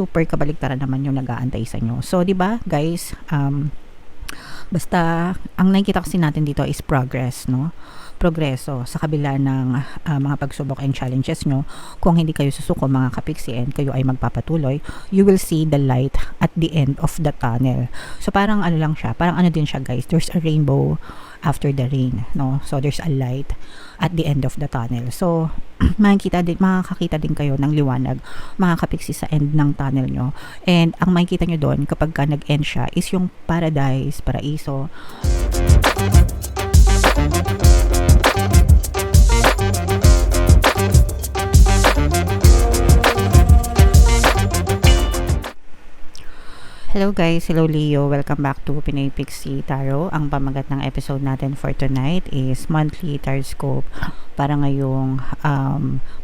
super kabaligtaran naman yung nag-aantay sa inyo. So, di ba guys, basta, ang nakikita kasi natin dito is progress, no? Progreso sa kabila ng mga pagsubok and challenges nyo. Kung hindi kayo susuko mga kapiksi and kayo ay magpapatuloy, you will see the light at the end of the tunnel. So parang ano lang siya, parang ano din siya guys, there's a rainbow after the rain, no? So there's a light at the end of the tunnel. So makakakita din kayo ng liwanag mga kapiksi sa end ng tunnel nyo. And ang makikita nyo doon kapag ka nag-end siya is yung paradise, paraiso. Hello guys, hello Leo, welcome back to Pinoy Pixie Tarot. Ang pamagat ng episode natin for tonight is monthly Taroscope para ngayong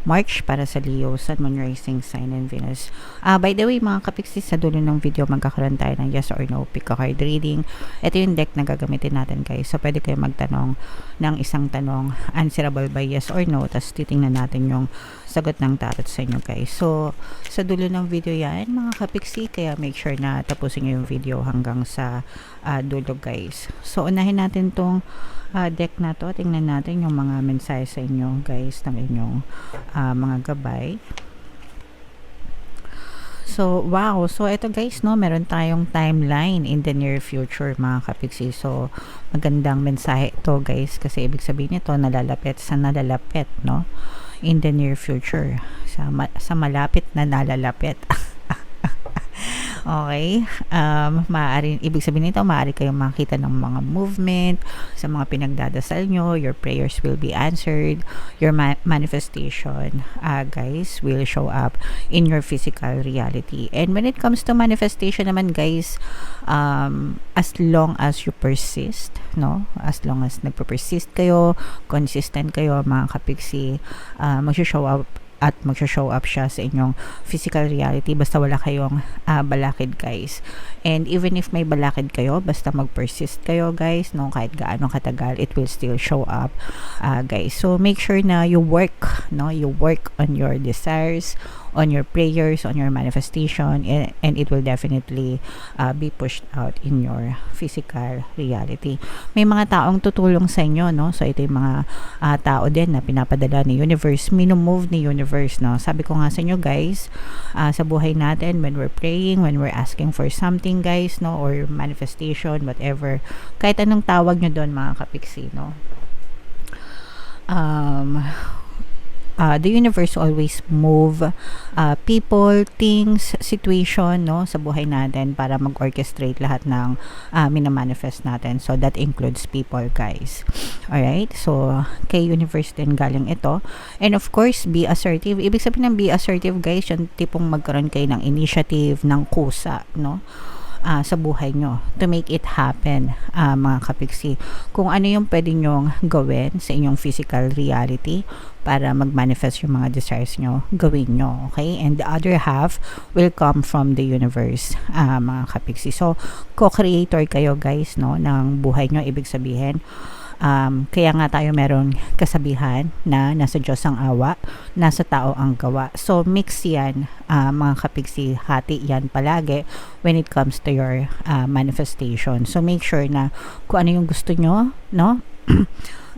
March para sa Leo, Sun, Moon, Rising, Sign, and Venus. By the way mga kapixie, sa dulo ng video magkakaroon tayo ng yes or no pick a card reading. Ito yung deck na gagamitin natin guys, so pwede kayo magtanong ng isang tanong answerable by yes or no, tapos titingnan natin yung sagot ng tarot sa inyo guys. So sa dulo ng video yan mga kapixie, kaya make sure na tapusin nyo yung video hanggang sa dulo guys. So unahin natin tong deck na to, tingnan natin yung mga mensahe sa inyo guys ng inyong mga gabay. So wow, so ito guys, no, meron tayong timeline in the near future mga kapixie. So magandang mensahe ito guys, kasi ibig sabihin nito nalalapit sa nalalapit, no, in the near future, sa malapit na nalalapit. Okay, ibig sabihin nito, maaari kayong makita ng mga movement sa mga pinagdadasal nyo. Your prayers will be answered. Your manifestation, guys, will show up in your physical reality. And when it comes to manifestation naman, guys, as long as you persist, no? As long as nagpo-persist kayo, consistent kayo, mga kapixie, mag-show up siya sa inyong physical reality, basta wala kayong balakid guys. And even if may balakid kayo, basta mag-persist kayo guys, no, kahit gaano katagal, it will still show up guys. So make sure na you work, no, you work on your desires, on your prayers, on your manifestation, and it will definitely be pushed out in your physical reality. May mga taong tutulong sa inyo, no? So ito yung mga tao din na pinapadala ni universe, minumove ni universe, no? Sabi ko nga sa inyo guys, sa buhay natin, when we're praying, when we're asking for something guys, no, or manifestation, whatever, kahit anong tawag nyo doon mga kapixie, no, the universe always move people, things, situation, no, sa buhay natin para mag-orchestrate lahat ng minamanifest natin. So that includes people guys. Alright, so kay universe din galing ito. And of course, be assertive. Ibig sabihin ng be assertive guys, yung tipong magkaroon kayo ng initiative, ng kusa, no, sa buhay nyo to make it happen mga kapixie. Kung ano yung pwede nyong gawin sa inyong physical reality para mag-manifest yung mga desires nyo, gawin nyo, okay? And the other half will come from the universe mga kapixie. So co-creator kayo guys, no, ng buhay nyo. Ibig sabihin, kaya nga tayo meron kasabihan na nasa Diyos ang awa, nasa tao ang gawa. So mix yan mga kapixie, hati yan palagi when it comes to your manifestation. So make sure na kung ano yung gusto nyo, no,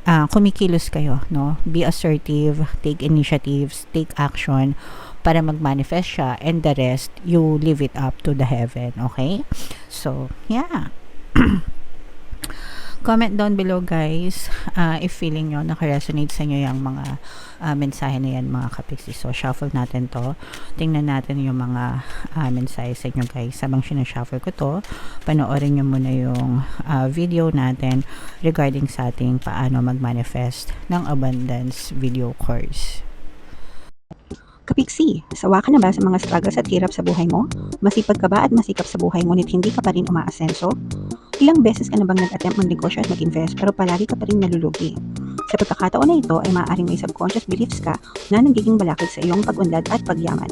kumikilos kayo, no, be assertive, take initiatives, take action para mag-manifest siya, and the rest you leave it up to the heaven. Okay, so yeah. Comment down below guys if feeling nyo nakaresonate sa inyo yung mga mensahe na yan mga kapixie. So shuffle natin to, tingnan natin yung mga mensahe sa inyo guys. Habang sinashuffle ko to, panoorin nyo muna yung video natin regarding sa ating paano mag-manifest ng abundance video course. Kapiksi, sawa ka na ba sa mga struggles at hirap sa buhay mo? Masipag ka ba at masikap sa buhay ngunit hindi ka pa rin umaasenso? Ilang beses ka na bang nag-attempt magnegosyo at mag-invest pero palagi ka pa rin nalulugi? Sa pagkakataon na ito ay maaaring may subconscious beliefs ka na nagiging balakid sa iyong pag-unlad at pagyaman.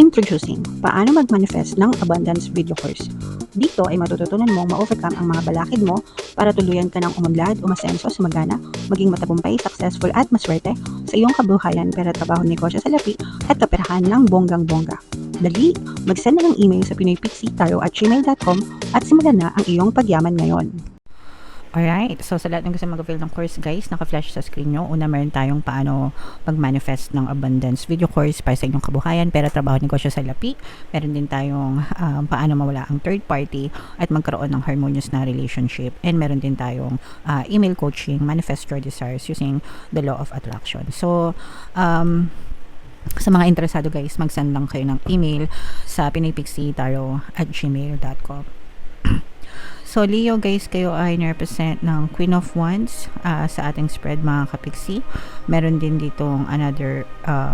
Introducing, paano mag-manifest ng abundance video course. Dito ay matututunan mong ma-overcome ang mga balakid mo para tuluyan ka ng umunlad, umasenso, sumagana, maging matagumpay, successful at maswerte sa iyong kabuhayan, pera, trabaho, negosyo, salapi at kaperahan ng bonggang-bongga. Dali, mag-send na ng email sa pinoypixietarot@gmail.com at simulan na ang iyong pagyaman ngayon. Alright, so sa lahat ng gusto mag-avail ng course guys, naka-flash sa screen nyo. Una, meron tayong paano mag-manifest ng abundance video course para sa inyong kabuhayan, pera, trabaho, negosyo sa lapi. Meron din tayong paano mawala ang third party at magkaroon ng harmonious na relationship. And meron din tayong email coaching, manifest your desires using the law of attraction. So, sa mga interesado guys, mag-send lang kayo ng email sa pinoypixietarot@gmail.com. So, Leo guys, kayo ay na-represent ng Queen of Wands sa ating spread mga kapiksi. Meron din ditong another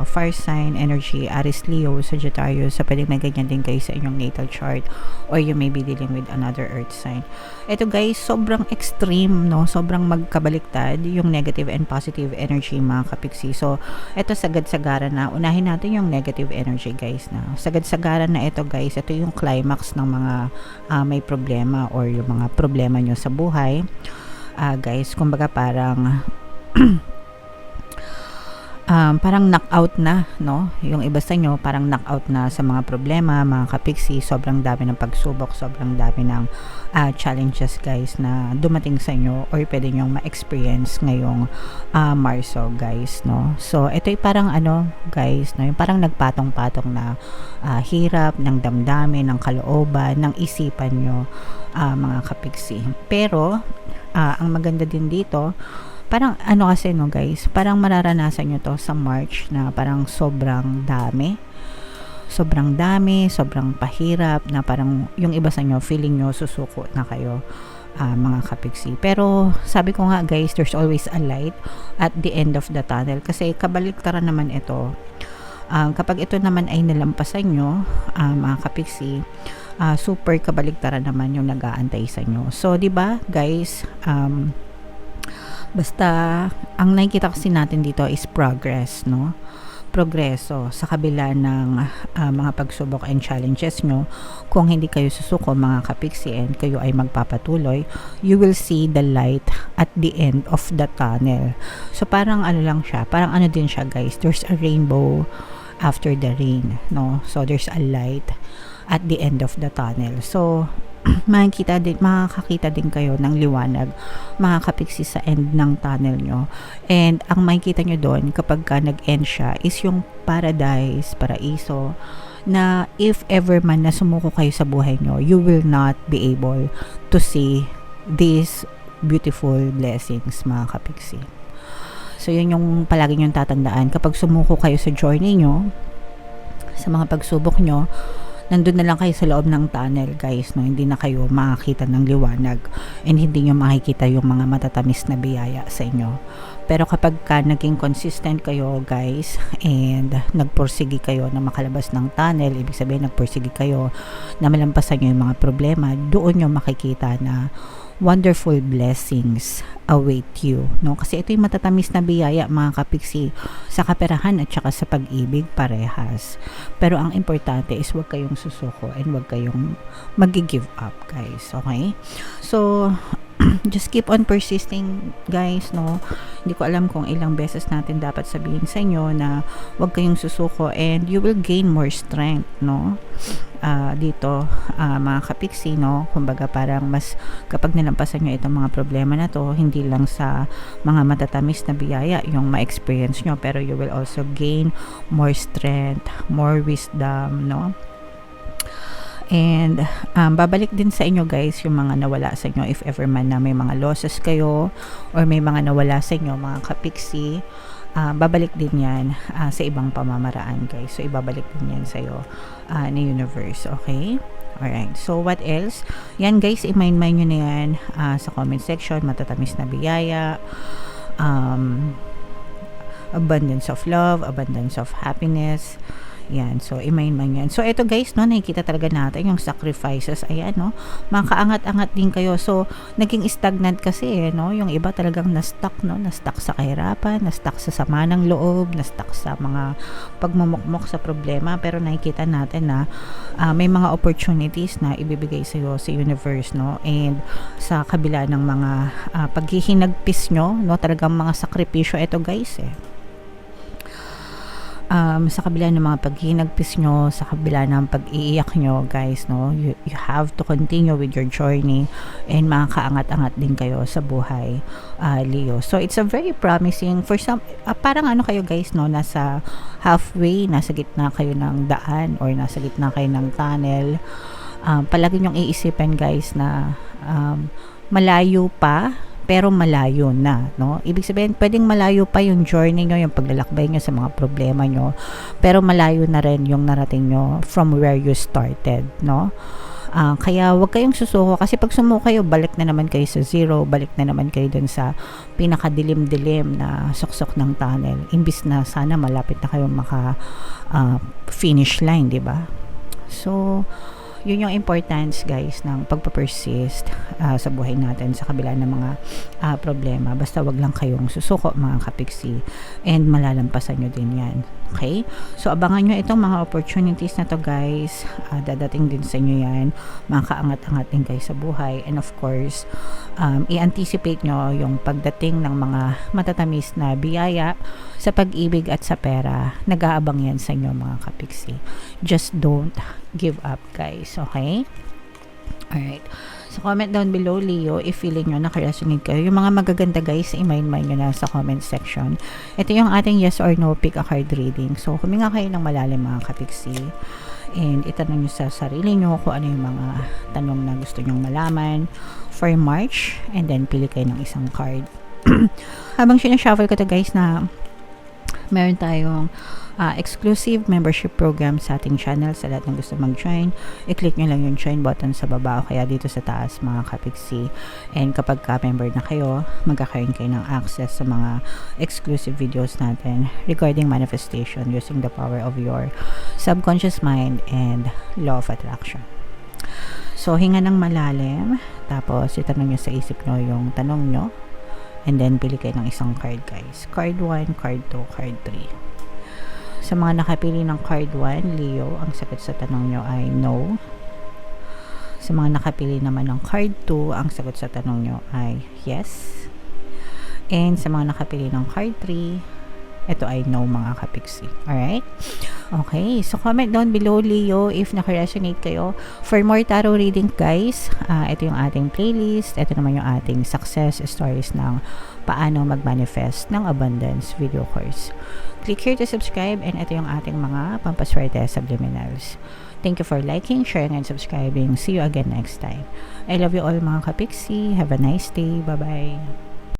fire sign energy, Aries, Leo, Sagittarius. So, pwedeng may ganyan din kayo sa inyong natal chart or you may be dealing with another earth sign. Ito guys, sobrang extreme, no? Sobrang magkabaliktad yung negative and positive energy mga kapiksi. So, ito sagad-sagaran na. Unahin natin yung negative energy guys na. Sagad-sagaran na ito guys. Ito yung climax ng mga may problema or yung mga problema nyo sa buhay. Guys, kumbaga parang parang knockout na, no? Yung iba sa inyo parang knockout na sa mga problema, mga kapiksi. Sobrang dami ng pagsubok, sobrang dami ng challenges guys na dumating sa inyo or pwede nyong ma-experience ngayong Marso guys, no? So, ito'y parang guys, no? Yung parang nagpatong-patong na hirap ng damdamin, ng kalooban, ng isipan nyo, mga kapiksi. Pero, ang maganda din dito, parang kasi no guys, parang mararanasan nyo to sa March na parang sobrang dami, sobrang pahirap na parang yung iba sa inyo feeling nyo susuko na kayo, mga kapiksi. Pero sabi ko nga guys, there's always a light at the end of the tunnel kasi kabaliktaran naman ito. Kapag ito naman ay nalampasan nyo, mga kapiksi, super kabaliktaran naman yung nag-aantay sa inyo. So, di ba guys, basta ang nakikita kasi natin dito is progress, no? Progreso sa kabila ng mga pagsubok and challenges nyo. Kung hindi kayo susuko mga kapiksi and kayo ay magpapatuloy, you will see the light at the end of the tunnel. So parang lang siya, parang din siya guys, there's a rainbow after the rain, no? So there's a light at the end of the tunnel. So makakita din kayo ng liwanag mga kapiksi sa end ng tunnel nyo. And ang makikita nyo doon kapag nag-end siya is yung paradise, paraiso, na if ever man na sumuko kayo sa buhay nyo, you will not be able to see these beautiful blessings mga kapiksi. So yun yung palagi nyong tatandaan kapag sumuko kayo sa journey nyo, sa mga pagsubok nyo, nandun na lang kayo sa loob ng tunnel guys, no? Hindi na kayo makakita ng liwanag and hindi nyo makikita yung mga matatamis na biyaya sa inyo. Pero kapag naging consistent kayo guys and nagpursigi kayo na makalabas ng tunnel, ibig sabihin nagpursigi kayo na malampasan nyo yung mga problema, doon nyo makikita na wonderful blessings await you, no? Kasi ito yung matatamis na biyaya mga kapiksi sa kaperahan at saka sa pag-ibig parehas. Pero ang importante is wag kayong susuko and wag kayong mag-give up guys, okay? So just keep on persisting guys, no? Hindi ko alam kung ilang beses natin dapat sabihin sa inyo na wag kayong susuko and you will gain more strength, no? Dito mga kapiksi, no? Kumbaga parang mas kapag nalampasan nyo itong mga problema na to, hindi lang sa mga matatamis na biyaya yung ma-experience nyo, pero you will also gain more strength, more wisdom, no? And babalik din sa inyo guys yung mga nawala sa inyo if ever man na may mga losses kayo or may mga nawala sa inyo mga kapiksi. Babalik din yan sa ibang pamamaraan guys. So ibabalik din yan sa'yo ni universe, okay? Alright, so what else? Yan guys, i-mind nyo na yan sa comment section. Matatamis na biyaya, abundance of love, abundance of happiness. Yan, so i-mind yan. So ito guys, no, nakikita talaga natin yung sacrifices. Ayan, no, makaangat-angat din kayo. So naging stagnant kasi, no, yung iba talagang na-stuck, no, na-stuck sa kahirapan, na-stuck sa sama ng loob, na-stuck sa mga pagmumukmok sa problema. Pero nakikita natin na may mga opportunities na ibibigay sa'yo sa universe, no, and sa kabila ng mga paghihinagpis nyo, no, talagang mga sakripisyo ito guys, sa kabila ng mga paghinagpis nyo, sa kabila ng pag-iiyak nyo, guys, no, you have to continue with your journey and makakaangat-angat din kayo sa buhay, Leo. So, it's a very promising for some, parang ano kayo, guys, no, nasa halfway, nasa gitna kayo ng daan or nasa gitna kayo ng tunnel. Palagi nyong iisipin, guys, na malayo pa, pero malayo na, no? Ibig sabihin, pwedeng malayo pa yung journey nyo, yung paglalakbay nyo sa mga problema nyo, pero malayo na rin yung narating nyo from where you started, no? Kaya wag kayong susuko, kasi pag sumuko kayo, balik na naman kayo sa zero, balik na naman kayo dun sa pinakadilim-dilim na suksok ng tunnel, imbis na sana malapit na kayo maka finish line, di ba? So, yun yung importance, guys, ng pagpapersist sa buhay natin sa kabila ng mga problema. Basta wag lang kayong susuko, mga kapiksi, and malalampasan nyo din yan. Okay? So, abangan nyo itong mga opportunities na to, guys. Dadating din sa inyo yan. Makaangat-angat din kayo sa buhay. And of course, i-anticipate nyo yung pagdating ng mga matatamis na biyaya sa pag-ibig at sa pera. Nag-aabang yan sa inyo, mga kapiksi. Just don't give up, guys. Okay? Alright. So, comment down below, Leo, if feeling nyo nakaresonate kayo. Yung mga magaganda, guys, i-mind nyo na sa comment section. Ito yung ating yes or no pick a card reading. So, huminga kayo ng malalim, mga kapiksi. And itanong nyo sa sarili nyo kung ano yung mga tanong na gusto nyong malaman for March. And then, pili kayo ng isang card. Habang sinashuffle ko to, guys, na meron tayong exclusive membership program sa ating channel. Sa lahat ng gusto mag-join, i-click nyo lang yung join button sa baba o kaya dito sa taas, mga kapiksi. And kapag ka-member na kayo, magkakaroon kayo ng access sa mga exclusive videos natin regarding manifestation using the power of your subconscious mind and law of attraction. So, hinga ng malalim, tapos itanong nyo sa isip nyo yung tanong nyo, and then pili kayo ng isang card, guys. Card 1, card 2, card 3. Sa mga nakapili ng card 1, Leo, ang sagot sa tanong nyo ay no. Sa mga nakapili naman ng card 2, ang sagot sa tanong nyo ay yes. And sa mga nakapili ng card 3, ito ay no, mga kapiksi. Alright? Okay. So, comment down below, Leo, if nakaresonate kayo. For more tarot reading, guys, ito yung ating playlist. Ito naman yung ating success stories ng paano mag-manifest ng abundance video course. Click here to subscribe, and ito yung ating mga pampaswerte subliminals. Thank you for liking, sharing, and subscribing. See you again next time. I love you all, mga kapiksi. Have a nice day. Bye-bye.